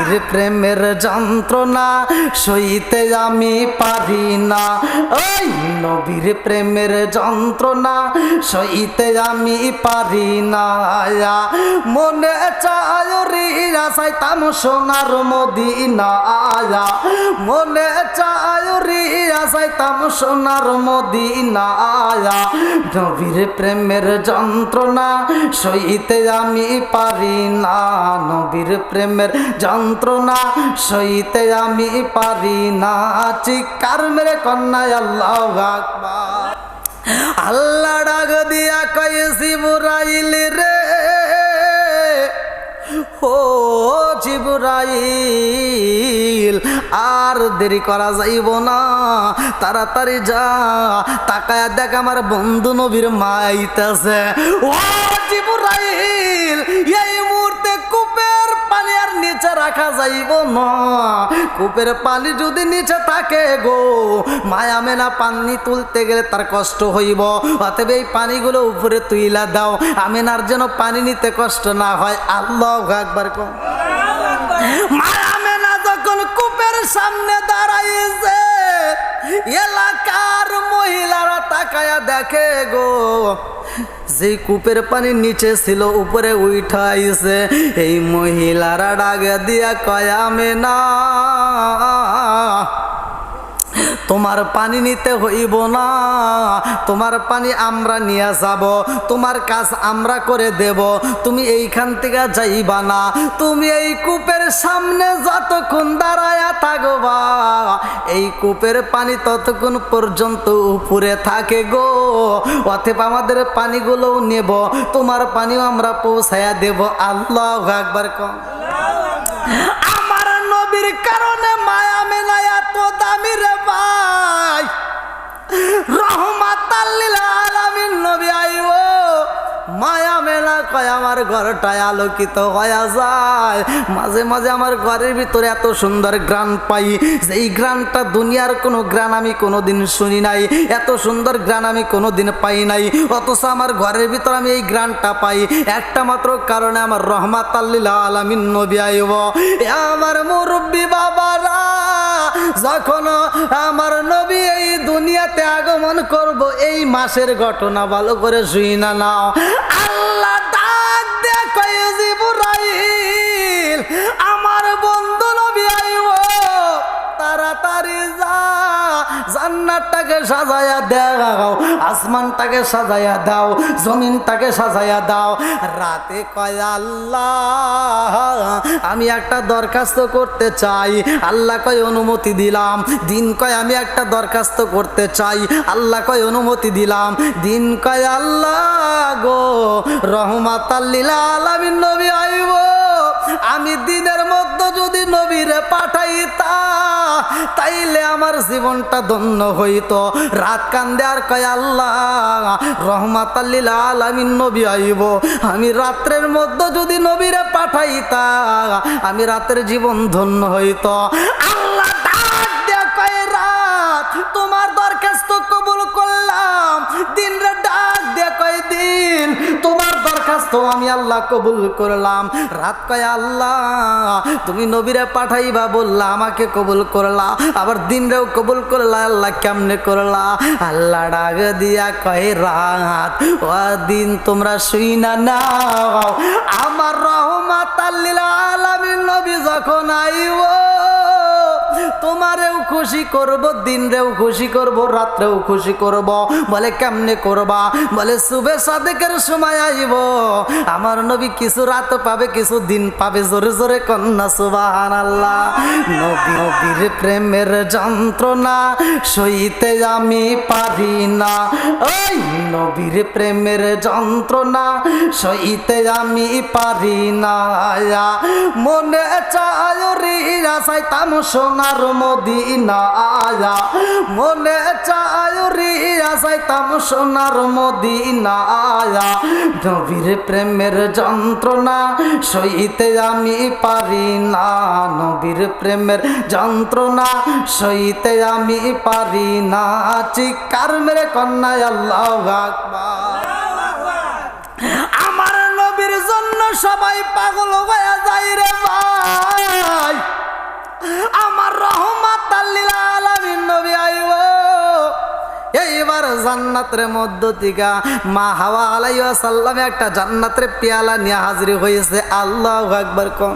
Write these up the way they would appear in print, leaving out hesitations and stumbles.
নবীর প্রেমের যন্ত্রণা সইতে আমি পারি না। ওই নবীর প্রেমের যন্ত্রণা সইতে আমি পারি না। মনে চায় রিয়া চাইতাম সোনার মদিনা, মনে চায় রিয়া চাইতাম সোনার মদিনা। নবীর প্রেমের যন্ত্রণা সইতে আমি পারি না। নবীর প্রেমের যন্ত্রণা সইতে আমি পারি না। চিৎকার মেরে কন্যায় আল্লাহু আকবার। আল্লাহ ডাক দিয়া কয় জিবরাইল রে, ও জিবরাইল আর দেরি করা যাইব না, তাড়াতাড়ি যা, তাকায়া দেখ আমার বন্ধু নবীর মা আইতাছে। ও জিবরাইল এই মুহূর্তে কূপের পানি আর নিচে রাখা যাইব না। কূপের পানি যদি নিচে থাকে গো, মায়া মেনা পানি তুলতে গেলে তার কষ্ট হইব, অতএব এই পানিগুলো উপরে তুইলা দাও, আমেনার যেন পানি নিতে কষ্ট না হয়। আল্লাহু আকবার। মায়া মেনা যখন কূপের সামনে দাঁড়াইছে, এলাকার মহিলারা তাকায়া দেখে গো, যে কূপের পানি নিচে ছিল উপরে উঠাইছে। এই মহিলারা ডাক দিয়া কয় আমেনা, তোমার পানি নিতে হইব না, তোমার পানি আমরা নিয়ে যাব, তোমার কাজ আমরা করে দেব, তুমি এইখান থেকে যাইবা না। তুমি এই কূপের সামনে যতক্ষণ দাঁড়ায়া থাকবা, এই কূপের পানি ততক্ষণ পর্যন্ত উপরে থাকে গো। অতএব আমাদের পানিগুলোও নেব, তোমার পানিও আমরা পৌঁছায়া দেব। আল্লাহু আকবার। আমার নবীর কারণে মায়া মেনা এত দামি রে ভাই, রহমাতাল লিল আলামিন নবী আইব, মায়া মেলা কয় আমার ঘরটায় আলোকিত হয়ে যায়। মাঝে মাঝে আমার ঘরের ভিতরে এত সুন্দর গ্রান পাই, যেই গ্রানটা দুনিয়ার কোনো গ্রান আমি কোনোদিন শুনি নাই, এত সুন্দর গ্রান আমি কোনোদিন পাই নাই। অথচ আমার ঘরের ভিতর আমি এই গ্রানটা পাই একটা মাত্র কারণে, আমার রহমাতাল লিল আলামিন নবী আইব। আমার মুরব্বী বাবারা, যখন আমার নবী এই দুনিয়াতে আগমন করব, এই মাসের ঘটনা ভালো করে শুই না নাও। আল্লাহ ডাক দে কয় জিবরাইল আমার বন্ধু নবী আইব, তাড়াতাড়ি যা, জান্নাতটাকে সাজায়া দাও, আসমানটাকে সাজায়া দাও, জমিনটাকে সাজায়া দাও। রাতে কয় আল্লাহ আমি একটা দরখাস্ত করতে চাই। আল্লাহ কয় অনুমতি দিলাম। দিন কয় আমি একটা দরখাস্ত করতে চাই। আল্লাহ কয় অনুমতি দিলাম। দিন কয় আল্লাহ গো, রহমাতাল লিল আলামিন নবী আইব, আমি দিনের মধ্যে যদি নবীরে পাঠাইতা তাইলে আমার জীবনটা ধন্য হইত। রাত কান্দে আর কয় আল্লাহ রহমাতাল লিল আলামিন নবী আইব, আমি রাত্রের মধ্যে যদি নবীরে পাঠাইতা আমি রাতের জীবন ধন্য হইত। আল্লাহ ডাক দে কয় রাত তোমার দরখাস্ত কবুল করলাম। দিন রে ডাক দে কয় দিন তোমার দরখাস্ত আমি আল্লাহ কবুল করলাম। রাত কয় আল্লাহ তুমি নবীরে পাঠাইবা বললা, আমাকে কবুল করলা, আবার দিন রেও কবুল করলা, আল্লাহ কেমনে করলা? আল্লাহ ডাক দিয়া কয় রাত ও দিন তোমরা শুই না নাও, আমার রহমাতাল লিল আলামিন নবী যখন আইব তোমারেও খুশি করব, দিন রেও খুশি করব, রাত্রেও খুশি করব। বলে কেমনে করবা? বলে সুবে সাদেকের সময় আইব, আমার নবী কিছু রাত পাবে কিছু দিন পাবে। জোরে জোরে কন্যা সুবহানাল্লাহ। নবীর প্রেমের যন্ত্রণা সইতে আমি পারি না। ওই নবীর প্রেমের যন্ত্রণা সইতে আমি পারি না। মনে চায় রিয়া চাইতাম সোনার মদিনা, মনে চায় রিয়া চাইতাম সোনার মদিনা। নবীর প্রেমের যন্ত্রণা সইতে আমি পারি না। নবীর প্রেমের যন্ত্রণা সইতে আমি পারি না। চিৎকার মেরে কন্যায় আল্লাহু আকবার। আমার নবীর জন্য সবাই পাগল হয়ে যায় রে ভাই। এইবার জান্নাতের মধ্য থেকে মা হাওয়া আলাইহিস সালাম একটা জান্নাতের পেয়ালা নিয়ে হাজির হয়েছে। আল্লাহু আকবার কোন।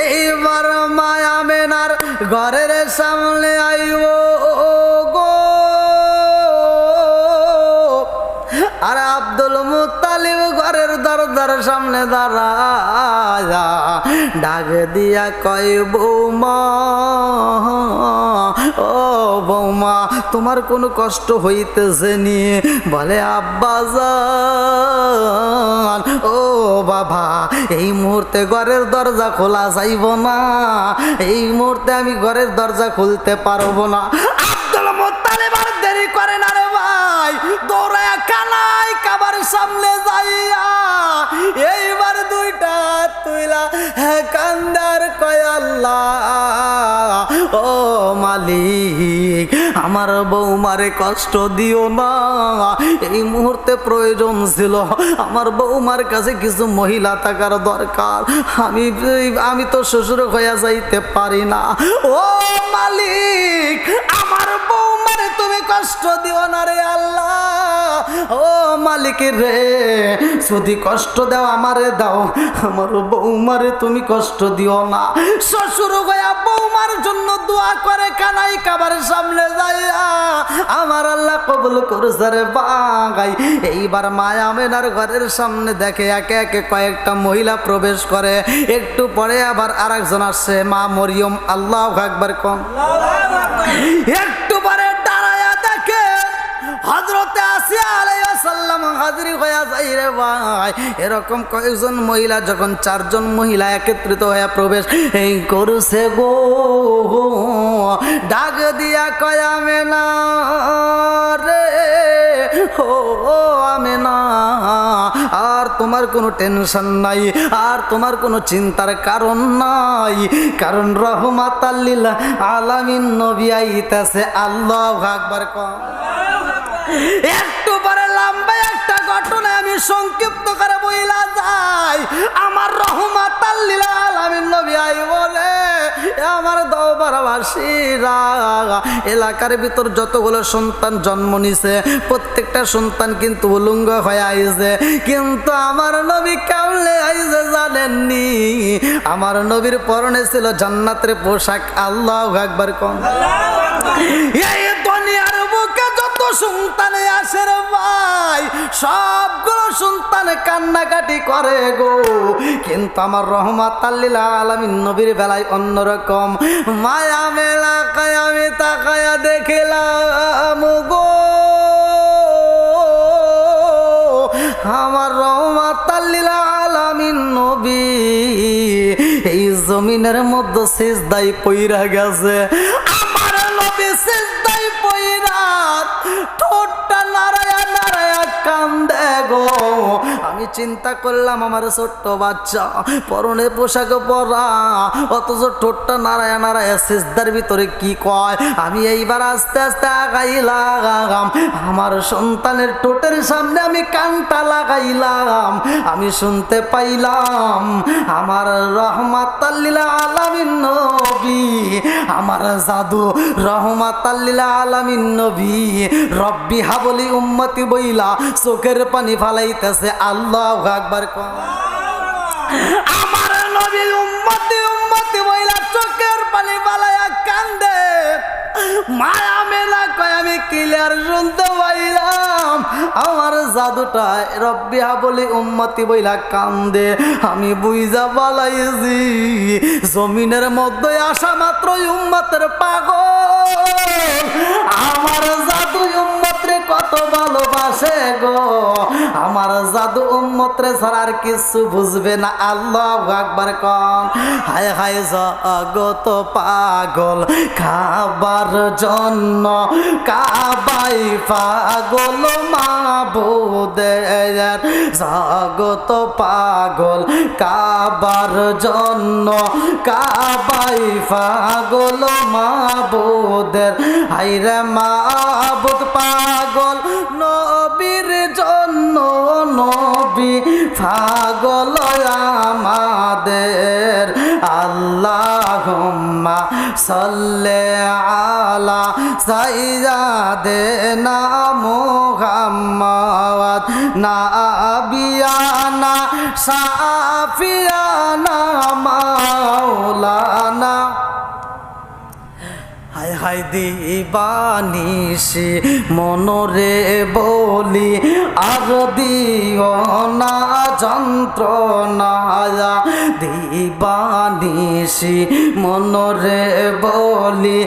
এইবার মা আমেনার ঘরের সামনে আইবো গো, আর আব্দুল মুত্তালিব ঘরের দরজার সামনে দাঁড়ায়া ডাক দিয়া কয় বৌমা, ও বৌমা তোমার কোনো কষ্ট হইতেছে নি? বলে আব্বাজান, ও বাবা এই মুহূর্তে ঘরের দরজা খোলা যাইব না, এই মুহূর্তে আমি ঘরের দরজা খুলতে পারবো না। আব্দুল মুত্তালিব আর দেরি করে না রে ভাই, দৌড়ায়া কানাই কাবার সামনে যাইয়া এইবার দুইটা তুইলা কান্দার কয় আল্লাহ, ও মালিক আমার বৌমারে কষ্ট দিও না, এই মুহূর্তে প্রয়োজন ছিল আমার বৌমার কাছে কিছু মহিলা থাকার দরকার, আমি তো শ্বশুর হইয়া যাইতে পারি না। ও মালিক আমার বৌমারে তুমি কষ্ট দিও না রে আল্লাহ, ও মালিক রে যদি কষ্ট দাও আমারে দাও, আমার বৌমারে তুমি কষ্ট দিও না। শ্বশুর হইয়া বৌমার জন্য দোয়া করে কানাই কাবার সামনে যাইয়া আমার আল্লাহ কবুল করেছে রে ভাই। এইবার মা আমেনার ঘরের সামনে দেখে একে একে কয়েকটা মহিলা প্রবেশ করে, একটু পরে আবার আরেকজন আসছে, মা মরিয়ম। আল্লাহু আকবার কোন। একটু পরে দাঁড়ায়া দেখে হযরতে আসিয়া আলাইহিস সালাম হাজির হইয়া যায় রে ভাই। এরকম কয়েকজন মহিলা যখন চারজন মহিলা একত্রিত হয়ে প্রবেশ এই করছে গো, ডাক দিয়া কয় আমেনা রে, ও আমেনা আর তোমার কোনো টেনশন নাই, আর তোমার কোনো চিন্তার কারণ নাই, কারণ রহমাতাল লিল আলামিন নবী আইতাছে। আল্লাহু আকবার কোন। একটু পরে লম্বা একটা ঘটনা আমি সংক্ষিপ্ত করে বইলা যাই। আমার রহমাতাল লিল আলামিন নবী আই বলে আমার দওবারবাসীরা এলাকার ভিতর যতগুলো সন্তান জন্ম নিছে প্রত্যেকটা সন্তান কিন্তু উলঙ্গ হয়ে আইছে, কিন্তু আমার নবী কেমনে আইছে জানেননি? আমার নবীর পরনে ছিল জান্নাতের পোশাক। আল্লাহু আকবার কোন। এই দুনিয়ার বুকে যত সন্তান আসে রে ভাই সবগুলো সন্তান কান্নাকাটি করে গো, কিন্তু আমার রহমাতাল লিল আলামিন নবীর বেলায় অন্যরকম। মায়া মেলা কায় আমি তাকায়া দেখিলাম গো, আমার রহমাতাল লিল আলামিন নবী এই জমিনের মধ্যে সিজদায় পইরা গেছে। আমার নবী সিজদায় পইরা ঠোঁটটা নাড়ায়া নাড়ায়া কান্দে গো। আমি চিন্তা করলাম আমার ছোট্ট বাচ্চা পরনে পোশাক পরা, অথচ ঠোঁটটা নাড়ায়া নাড়ায়া সিজদার ভিতরে কি কয়। আমি এইবার আস্তে আস্তে আগাইলাম, আমার সন্তানের ঠোঁটের সামনে আমি কানটা লাগাইলাম, আমি শুনতে পাইলাম আমার রহমাতাল লিল আলামিন নবী, আমার জাদু রহমাতাল লিল আলামিন নবী রব্বি হাবলি উম্মতি বইলা চোখের পানি ফালাইতেছে। আল্লাহু আকবার কোন। আমার নবী উম্মতি উম্মতি বইলা চোখের পানি ফালাইয়া কান্দে। মায়া মেলা কয় আমি ক্লিয়ার শুনতে পাইলাম আমার জাদুটা রব্বি হাবলি উম্মতি বইলা কান্দে। আমি বুইজা বালাইছি জমিনের মধ্যে আসা মাত্রই উম্মতের পাগল আমার জাদু উম্মতরে কত ভালোবাসে গো, আমার জাদু উম্মতরে ছাড়া আর কিছু বুঝবে না। আল্লাহু আকবার কোন। হায় হায় জগত পাগল খাবার জন্য, কাবাই পাগল মাবুদের, জগত পাগল কাবার জন্য, কাবাই পাগল মাবুদের। হায়রে মাবুদ পাগল নবীর জন্য, নবী পাগল আমাদের। আল্লাহুম্মা সাল্লি আলা সাইয়্যিদিনা মুহাম্মাদ নাবিয়ানা শাফিয়ানা মাওলানা। হায় হায় দিবানিশি মনরে বলি আর দিও না যন্ত্রণা। দিবানিশি মনরে বলি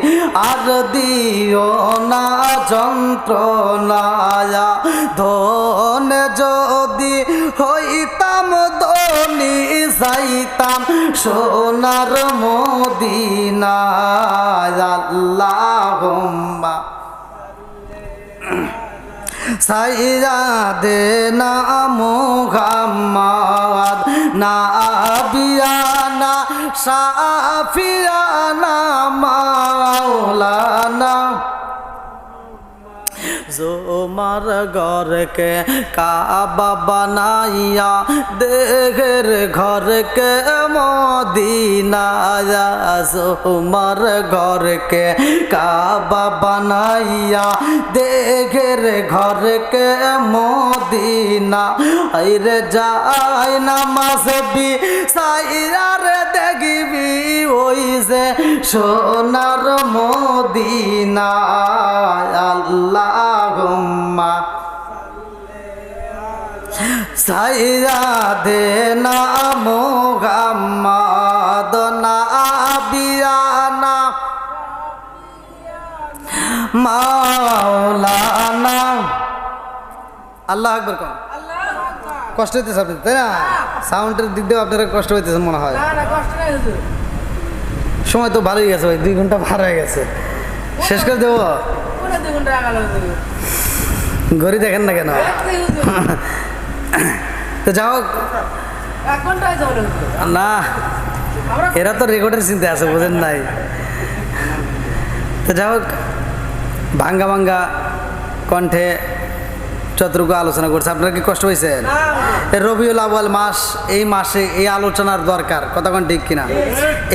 আর দিও না যন্ত্রণা। ধন যদি হইতাম ধনী যাইতাম সোনার মদিনায়। আল্লাহুম্মা সাইয়্যিদিনা মুহাম্মাদ নাবিয়ানা শাফিয়ানা মাওলানা। জোমার ঘরকে কাবা বানাইয়া দেহের ঘরকে মদিনা। জোমার ঘরকে কাবা বানাইয়া দেহের ঘরকে মদিনা। আইরে যাই নামাজ বি সাইরার দেখবি ওই যে সোনার মদিনা। আল্লাহুম্মা সাইয়্যিদিনা মুহাম্মাদ নাবিয়ানা মাওলানা। আল্লাহু আকবার কোন কষ্ট হইতেছে আপনাদের, তাই না? সাউন্ডের দিক দিয়ে আপনারা কষ্ট হইতেছে মনে হয়। সময় তো ভালোই গেছে ভাই, 2 ঘন্টা পার হয়ে গেছে। শেষ করে দেবো? ঘড়ি দেখেন না কেন? তো যাও না, এরা তো রেকর্ডের চিন্তা আছে, বোঝেন নাই? তো যাই হোক, ভাঙ্গা ভাঙ্গা কণ্ঠে যতটুকু আলোচনা করছে, আপনারা কি কষ্ট হয়েছে? রবিউল আউয়াল মাস, এই মাসে এই আলোচনার দরকার, কতক্ষণ ঠিক কিনা?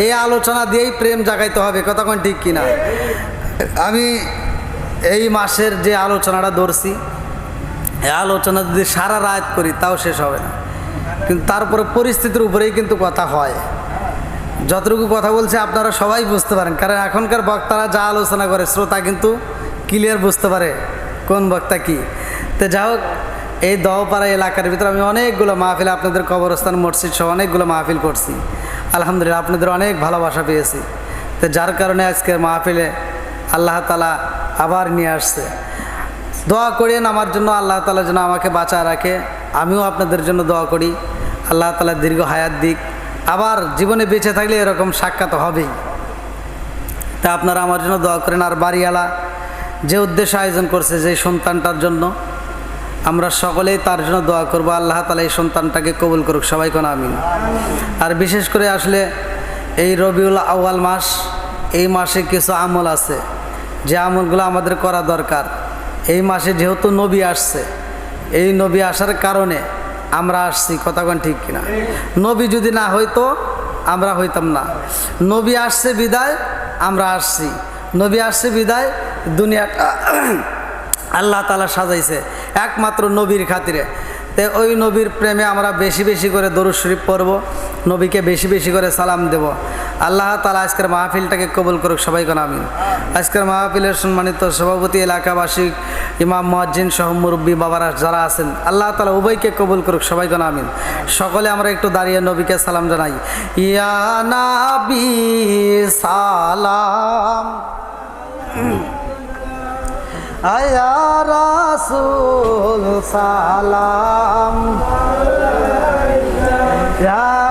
এই আলোচনা দিয়েই প্রেম জাগাইতে হবে, কতক্ষণ ঠিক কিনা? আমি এই মাসের যে আলোচনাটা ধরছি, এই আলোচনা যদি সারা রাত করি তাও শেষ হবে না, কিন্তু তারপরে পরিস্থিতির উপরেই কিন্তু কথা হয়। যতটুকু কথা বলছে আপনারা সবাই বুঝতে পারেন, কারণ এখনকার বক্তারা যা আলোচনা করে শ্রোতা কিন্তু ক্লিয়ার বুঝতে পারে কোন বক্তা কি। তো যাই হোক, এই দহপাড়া এলাকার ভিতরে আমি অনেকগুলো মাহফিল, আপনাদের কবরস্থান মসজিদ সহ অনেকগুলো মাহফিল করছি। আলহামদুলিল্লাহ আপনাদের অনেক ভালোবাসা পেয়েছি। তো যার কারণে আজকের মাহফিলে আল্লাহ তাআলা আবার নিয়ে আসছে। দোয়া করেন আমার জন্য, আল্লাহ তাআলা যেন আমাকে বাঁচায় রাখে। আমিও আপনাদের জন্য দোয়া করি, আল্লাহ তাআলা দীর্ঘ হায়াত দিক। আবার জীবনে বেঁচে থাকলে এরকম সাক্ষাৎ হবেই। তা আপনারা আমার জন্য দোয়া করেন। আর বাড়িওয়ালা যে উদ্দেশ্য আয়োজন করছে, যে সন্তানটার জন্য, আমরা সকলেই তার জন্য দোয়া করব, আল্লাহ তাআলা এই সন্তানটাকে কবুল করুক, সবাই কোন আমিন। আর বিশেষ করে আসলে এই রবিউল আউয়াল মাস, এই মাসে কিছু আমল আছে যে আমলগুলো আমাদের করা দরকার। এই মাসে যেহেতু নবী আসছে, এই নবী আসার কারণে আমরা আসছি, কতক্ষণ ঠিক কিনা? নবী যদি না হইতো আমরা হইতাম না। নবী আসছে বিদায় আমরা আসছি, নবী আসছে বিদায় দুনিয়াটা আল্লাহ তাআলা সাজাইছে একমাত্র নবীর খাতিরে। তো ওই নবীর প্রেমে আমরা বেশি বেশি করে দরুদ শরীফ পড়ব, নবীকে বেশি বেশি করে সালাম দেব। আল্লাহ তাআলা আজকের মাহফিলটাকে কবুল করুক, সবাই কোন আমিন। আজকের মাহফিলের সম্মানিত সভাপতি, এলাকাবাসী, ইমাম, মুয়াজ্জিন সহ মুরব্বী বাবারা যারা আছেন, আল্লাহ তাআলা উভয়কে কবুল করুক, সবাই কোন আমিন। সকলে আমরা একটু দাঁড়িয়ে নবীকে সালাম জানাই। ইয়া নবী সালাম, আয়া রাসূল সালাম, ইয়া